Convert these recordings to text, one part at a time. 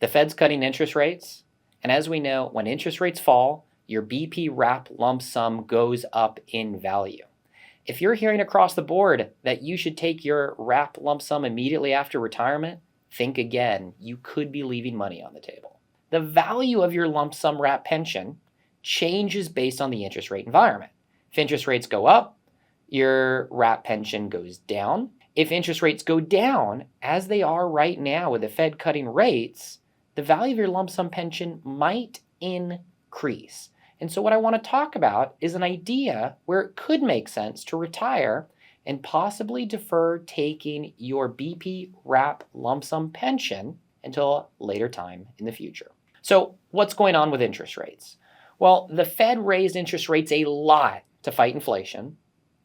Fed's cutting interest rates, and as we know, when interest rates fall, your BP wrap lump sum goes up in value. If you're hearing across the board that you should take your wrap lump sum immediately after retirement, think again. You could be leaving money on the table. The value of your lump sum wrap pension changes based on the interest rate environment. If interest rates go up, your wrap pension goes down. If interest rates go down, as they are right now with the Fed cutting rates, the value of your lump sum pension might increase. And so what I want to talk about is an idea where it could make sense to retire and possibly defer taking your BP wrap lump sum pension until a later time in the future. So what's going on with interest rates? Well, the Fed raised interest rates a lot to fight inflation,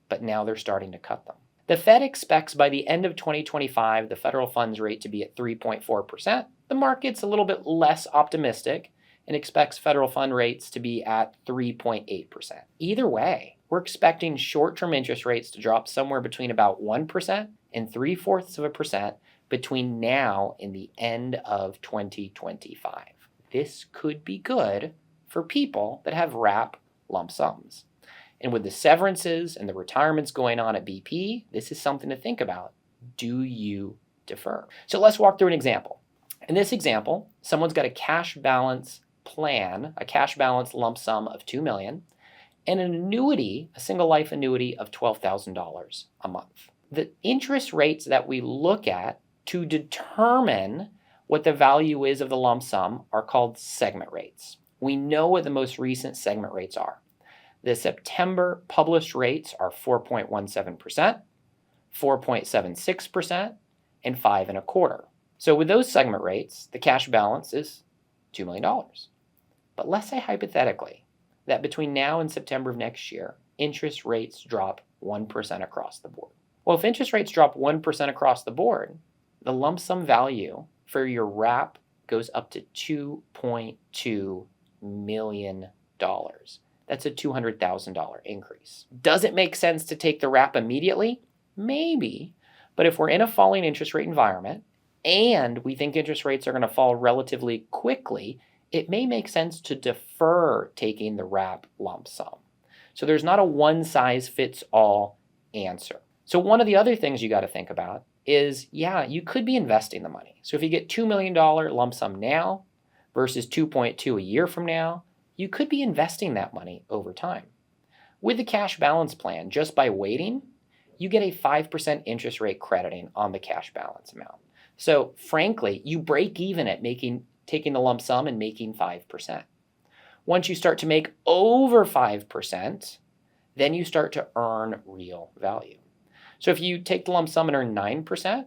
but now they're starting to cut them. The Fed expects by the end of 2025 the federal funds rate to be at 3.4%. The market's a little bit less optimistic and expects federal fund rates to be at 3.8%. Either way, we're expecting short-term interest rates to drop somewhere between about 1% and 0.75% between now and the end of 2025. This could be good for people that have wrap lump sums. And with the severances and the retirements going on at BP, this is something to think about. Do you defer? So let's walk through an example. In this example, someone's got a cash balance plan, a cash balance lump sum of $2 million, and an annuity, a single life annuity of $12,000 a month. The interest rates that we look at to determine what the value is of the lump sum are called segment rates. We know what the most recent segment rates are. The September published rates are 4.17%, 4.76%, and 5.25%. So with those segment rates, the cash balance is $2 million. But let's say hypothetically that between now and September of next year, interest rates drop 1% across the board. Well, if interest rates drop 1% across the board, the lump sum value for your wrap goes up to $2.2 million. That's a $200,000 increase. Does it make sense to take the wrap immediately? Maybe. But if we're in a falling interest rate environment and we think interest rates are going to fall relatively quickly, it may make sense to defer taking the wrap lump sum. So there's not a one-size-fits-all answer. So one of the other things you got to think about is, you could be investing the money. So if you get $2 million lump sum now versus 2.2 a year from now, you could be investing that money over time. With the cash balance plan, just by waiting, you get a 5% interest rate crediting on the cash balance amount. So frankly, you break even at taking the lump sum and making 5%. Once you start to make over 5%, then you start to earn real value. So if you take the lump sum and earn 9%,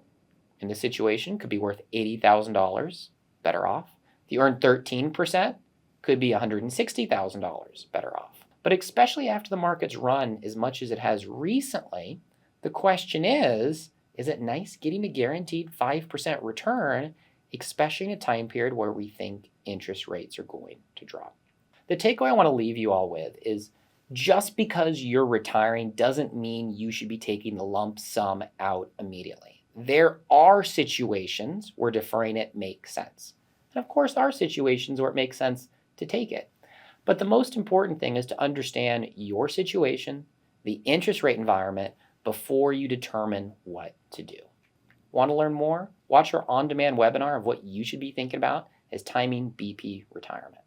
in this situation could be worth $80,000 better off. If you earn 13%, could be $160,000 better off. But especially after the market's run as much as it has recently, the question is it nice getting a guaranteed 5% return, especially in a time period where we think interest rates are going to drop? The takeaway I want to leave you all with is just because you're retiring doesn't mean you should be taking the lump sum out immediately. There are situations where deferring it makes sense. And of course, there are situations where it makes sense to take it. But the most important thing is to understand your situation, the interest rate environment, before you determine what to do. Want to learn more? Watch our on-demand webinar of what you should be thinking about as timing BP retirement.